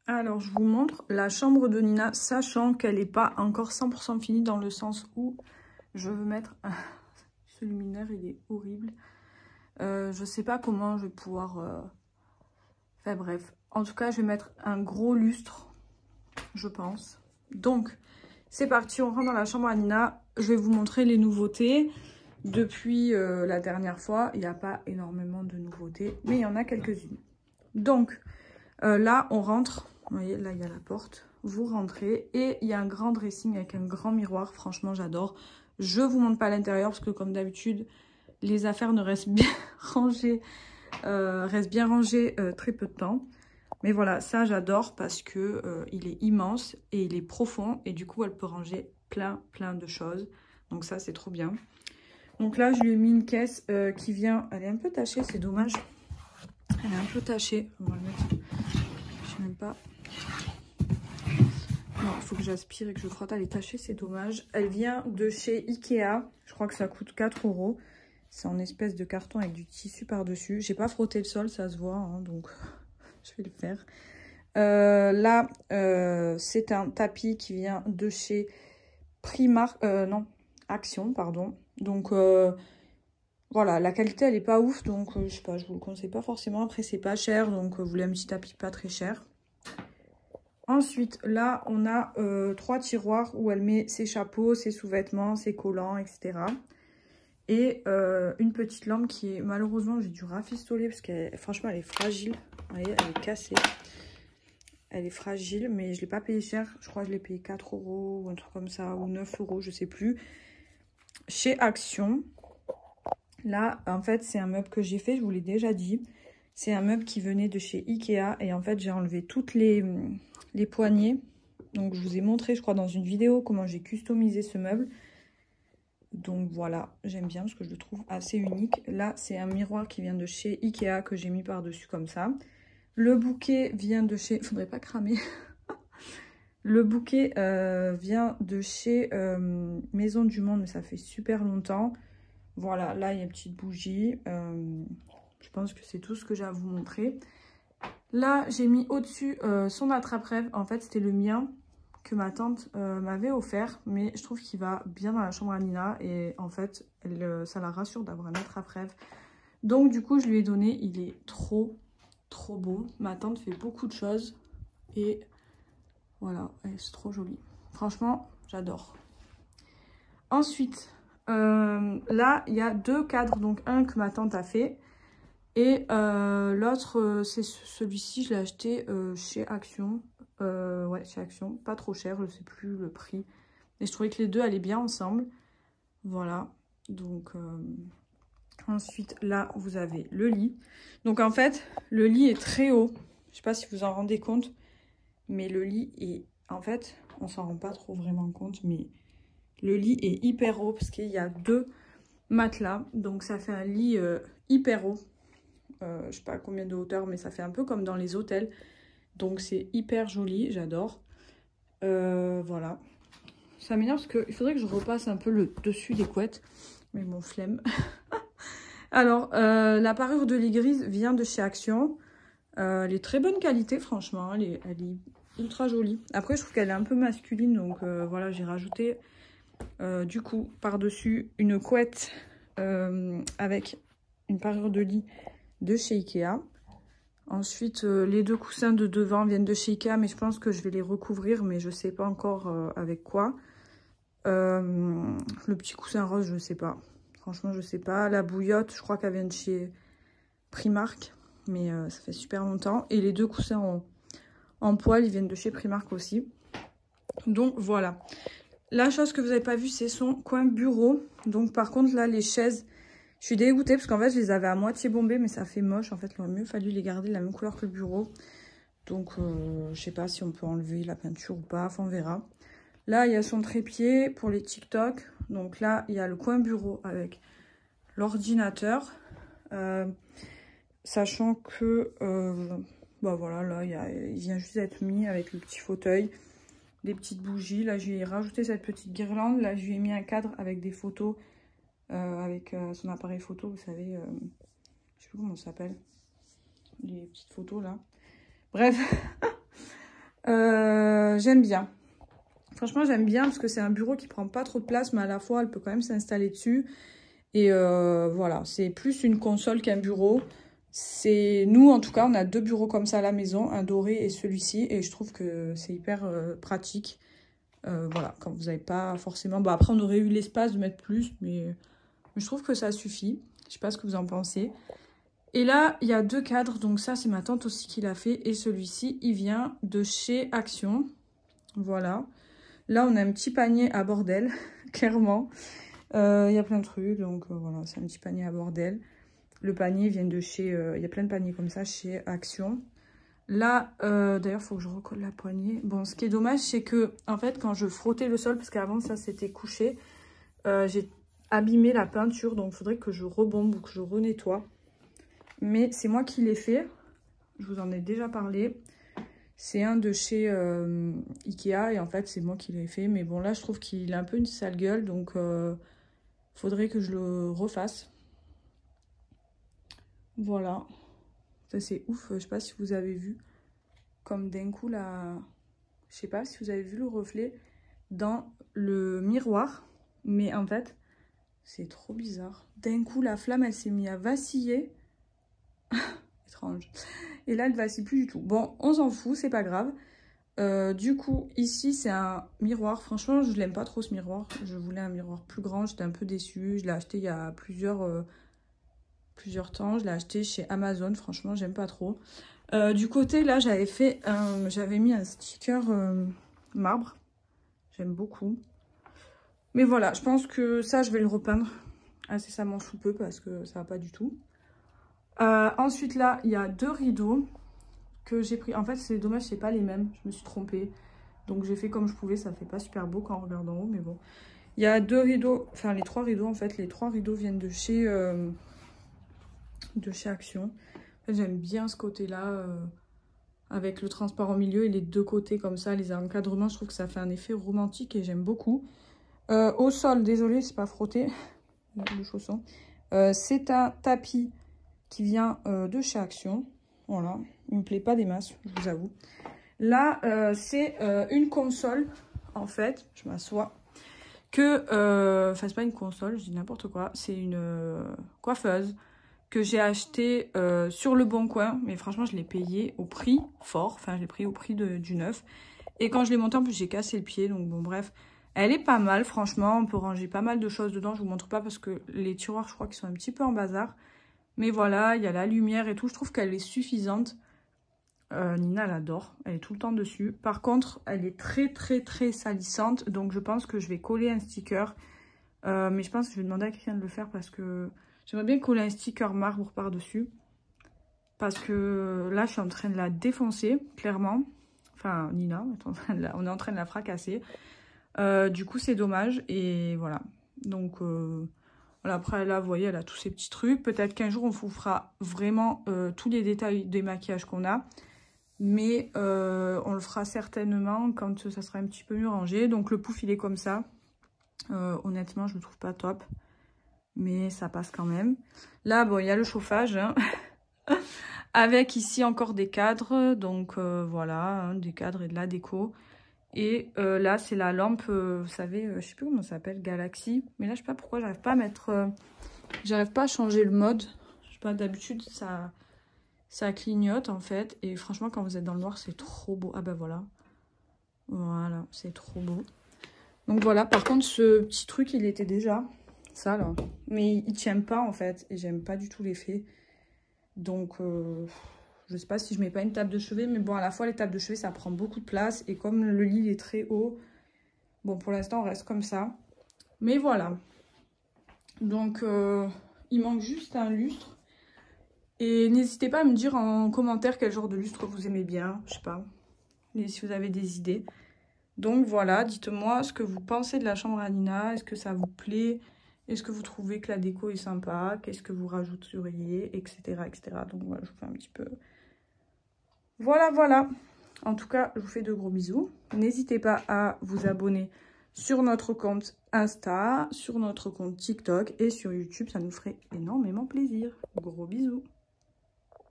Alors, je vous montre la chambre de Nina, sachant qu'elle n'est pas encore 100% finie dans le sens où je veux mettre... Ce luminaire, il est horrible. Je sais pas comment je vais pouvoir... Enfin bref. En tout cas, je vais mettre un gros lustre, je pense. Donc, c'est parti, on rentre dans la chambre à Nina. Je vais vous montrer les nouveautés. Depuis la dernière fois, il n'y a pas énormément de nouveautés, mais il y en a quelques-unes. Donc, là, on rentre. Vous voyez, là, il y a la porte. Vous rentrez et il y a un grand dressing avec un grand miroir. Franchement, j'adore. Je vous montre pas l'intérieur parce que, comme d'habitude, les affaires ne restent bien rangées, très peu de temps. Mais voilà, ça, j'adore parce que il est immense et il est profond. Et du coup, elle peut ranger plein de choses. Donc ça, c'est trop bien. Donc là, je lui ai mis une caisse qui vient... Elle est un peu tachée, c'est dommage. Elle est un peu tachée. On va le mettre... Je sais même pas... Non, il faut que j'aspire et que je frotte. Elle est tachée, c'est dommage. Elle vient de chez Ikea. Je crois que ça coûte 4 €. C'est en espèce de carton avec du tissu par-dessus. J'ai pas frotté le sol, ça se voit. Hein, donc, je vais le faire. Là, c'est un tapis qui vient de chez Primark. Non, Action, pardon. Donc... voilà, la qualité, elle est pas ouf, donc je sais pas, je vous le conseille pas forcément. Après, c'est pas cher, donc vous voulez un petit tapis pas très cher. Ensuite, là, on a 3 tiroirs où elle met ses chapeaux, ses sous-vêtements, ses collants, etc. Et une petite lampe qui est, malheureusement, j'ai dû rafistoler parce que franchement, elle est fragile. Vous voyez, elle est cassée. Elle est fragile, mais je l'ai pas payé cher. Je crois que je l'ai payé 4 € ou un truc comme ça, ou 9 €, je sais plus. Chez Action. Là, en fait, c'est un meuble que j'ai fait, je vous l'ai déjà dit. C'est un meuble qui venait de chez Ikea. Et en fait, j'ai enlevé toutes les poignées. Donc, je vous ai montré, je crois, dans une vidéo comment j'ai customisé ce meuble. Donc, voilà, j'aime bien parce que je le trouve assez unique. Là, c'est un miroir qui vient de chez Ikea que j'ai mis par-dessus comme ça. Le bouquet vient de chez... Faudrait pas cramer. Le bouquet vient de chez Maison du Monde, mais ça fait super longtemps. Voilà, là, il y a une petite bougie. Je pense que c'est tout ce que j'ai à vous montrer. Là, j'ai mis au-dessus son attrape-rêve. En fait, c'était le mien que ma tante m'avait offert. Mais je trouve qu'il va bien dans la chambre à Nina. Et en fait, ça la rassure d'avoir un attrape-rêve. Donc, du coup, je lui ai donné. Il est trop beau. Ma tante fait beaucoup de choses. Et voilà, c'est trop joli. Franchement, j'adore. Ensuite... là, il y a 2 cadres, donc un que ma tante a fait et l'autre, c'est celui-ci, je l'ai acheté chez Action. Ouais, chez Action, pas trop cher, je sais plus le prix. Et je trouvais que les deux allaient bien ensemble. Voilà, donc ensuite, là, vous avez le lit. Donc en fait, le lit est très haut. Je sais pas si vous en rendez compte, mais le lit est... En fait, on s'en rend pas trop vraiment compte, mais... Le lit est hyper haut parce qu'il y a 2 matelas. Donc ça fait un lit hyper haut. Je sais pas combien de hauteur, mais ça fait un peu comme dans les hôtels. Donc c'est hyper joli, j'adore. Voilà. Ça m'énerve parce qu'il faudrait que je repasse un peu le dessus des couettes. Mais bon, flemme. Alors, la parure de lit grise vient de chez Action. Elle est très bonne qualité, franchement. Elle est ultra jolie. Après, je trouve qu'elle est un peu masculine. Donc voilà, j'ai rajouté... du coup, par-dessus, une couette avec une parure de lit de chez Ikea. Ensuite, les 2 coussins de devant viennent de chez Ikea, mais je pense que je vais les recouvrir, mais je sais pas encore avec quoi. Le petit coussin rose, je sais pas. Franchement, je sais pas. La bouillotte, je crois qu'elle vient de chez Primark, mais ça fait super longtemps. Et les 2 coussins en poil, ils viennent de chez Primark aussi. Donc, voilà. La chose que vous n'avez pas vue, c'est son coin bureau. Donc, par contre, là, les chaises, je suis dégoûtée parce qu'en fait, je les avais à moitié bombées, mais ça fait moche. En fait, il aurait mieux fallu les garder de la même couleur que le bureau. Donc, je sais pas si on peut enlever la peinture ou pas. Enfin, on verra. Là, il y a son trépied pour les TikTok. Donc là, il y a le coin bureau avec l'ordinateur. Sachant que, bah voilà, là, il vient juste d'être mis avec le petit fauteuil. Des petites bougies. Là, je lui ai rajouté cette petite guirlande. Là, je lui ai mis un cadre avec des photos. Avec son appareil photo, vous savez. Je sais plus comment ça s'appelle. Les petites photos, là. Bref. j'aime bien. Franchement, j'aime bien parce que c'est un bureau qui prend pas trop de place, mais à la fois, elle peut quand même s'installer dessus. Et voilà, c'est plus une console qu'un bureau. Nous, en tout cas, on a 2 bureaux comme ça à la maison, un doré et celui-ci. Et je trouve que c'est hyper pratique. Voilà, quand vous n'avez pas forcément... Bon, après, on aurait eu l'espace de mettre plus, mais je trouve que ça suffit. Je sais pas ce que vous en pensez. Et là, il y a 2 cadres. Donc ça, c'est ma tante aussi qui l'a fait. Et celui-ci, il vient de chez Action. Voilà. Là, on a un petit panier à bordel, clairement. Il y a plein de trucs, donc voilà, c'est un petit panier à bordel. Le panier vient de chez... il y a plein de paniers comme ça chez Action. Là, d'ailleurs, il faut que je recolle la poignée. Bon, ce qui est dommage, c'est que, en fait, quand je frottais le sol, parce qu'avant, ça, c'était couché, j'ai abîmé la peinture, donc il faudrait que je rebombe ou que je renettoie. Mais c'est moi qui l'ai fait. Je vous en ai déjà parlé. C'est un de chez Ikea et en fait, c'est moi qui l'ai fait. Mais bon, là, je trouve qu'il a un peu une sale gueule, donc faudrait que je le refasse. Voilà. Ça, c'est ouf. Je sais pas si vous avez vu. Comme d'un coup, là... Je sais pas si vous avez vu le reflet dans le miroir. Mais en fait, c'est trop bizarre. D'un coup, la flamme, elle s'est mise à vaciller. Étrange. Et là, elle ne vacille plus du tout. Bon, on s'en fout, c'est pas grave. Du coup, ici, c'est un miroir. Franchement, je l'aime pas trop, ce miroir. Je voulais un miroir plus grand. J'étais un peu déçue. Je l'ai acheté il y a plusieurs temps. Je l'ai acheté chez Amazon. Franchement, j'aime pas trop. Du côté, là, j'avais mis un sticker marbre. J'aime beaucoup. Mais voilà, je pense que ça, je vais le repeindre incessamment sous peu parce que ça va pas du tout. Ensuite, là, il y a 2 rideaux que j'ai pris. En fait, c'est dommage, c'est pas les mêmes. Je me suis trompée. Donc, j'ai fait comme je pouvais. Ça fait pas super beau quand on regarde en haut, mais bon. Il y a 2 rideaux, enfin les 3 rideaux en fait. Les 3 rideaux viennent de chez Action. En fait, j'aime bien ce côté-là. Avec le transparent au milieu et les 2 côtés comme ça, les encadrements, je trouve que ça fait un effet romantique et j'aime beaucoup. Au sol, désolé, c'est pas frotté, le chausson. C'est un tapis qui vient de chez Action. Voilà, il me plaît pas des masses, je vous avoue. Là, c'est une console, en fait, je m'assois, enfin c'est pas une console, je dis n'importe quoi, c'est une coiffeuse que j'ai acheté sur le Bon Coin, mais franchement je l'ai payé au prix fort, enfin je l'ai pris au prix du neuf. Et quand je l'ai montée, en plus j'ai cassé le pied, donc bon bref. Elle est pas mal, franchement, on peut ranger pas mal de choses dedans, je vous montre pas parce que les tiroirs je crois qu'ils sont un petit peu en bazar. Mais voilà, il y a la lumière et tout, je trouve qu'elle est suffisante. Nina l'adore, elle est tout le temps dessus. Par contre, elle est très salissante, donc je pense que je vais coller un sticker. Mais je pense que je vais demander à quelqu'un de le faire parce que... J'aimerais bien coller un sticker marbre par-dessus. Parce que là, je suis en train de la défoncer, clairement. Enfin, Nina, on est en train de la fracasser. Du coup, c'est dommage. Et voilà. Donc, voilà, après, là, vous voyez, elle a tous ces petits trucs. Peut-être qu'un jour, on vous fera vraiment tous les détails des maquillages qu'on a. Mais on le fera certainement quand ça sera un petit peu mieux rangé. Donc, le pouf, il est comme ça. Honnêtement, je le trouve pas top. Mais ça passe quand même. Là, bon, il y a le chauffage, hein. Avec ici encore des cadres. Donc, voilà, hein, des cadres et de la déco. Et là, c'est la lampe, vous savez, je sais plus comment ça s'appelle, Galaxy. Mais là, je sais pas pourquoi, j'arrive pas à mettre... j'arrive pas à changer le mode. Je sais pas, d'habitude, ça clignote, en fait. Et franchement, quand vous êtes dans le noir, c'est trop beau. Ah, bah voilà. Voilà, c'est trop beau. Donc, voilà. Par contre, ce petit truc, il était déjà... ça là, mais il tient pas en fait et j'aime pas du tout l'effet, donc je sais pas si je mets pas une table de chevet, mais bon, à la fois les tables de chevet ça prend beaucoup de place et comme le lit est très haut, bon pour l'instant on reste comme ça, mais voilà. Donc il manque juste un lustre et n'hésitez pas à me dire en commentaire quel genre de lustre vous aimez bien, je sais pas, et si vous avez des idées. Donc voilà, dites-moi ce que vous pensez de la chambre à Nina, est-ce que ça vous plaît? Est-ce que vous trouvez que la déco est sympa? Qu'est-ce que vous rajouteriez? Etc. etc. Donc voilà, je vous fais un petit peu... Voilà. En tout cas, je vous fais de gros bisous. N'hésitez pas à vous abonner sur notre compte Insta, sur notre compte TikTok et sur YouTube. Ça nous ferait énormément plaisir. Gros bisous.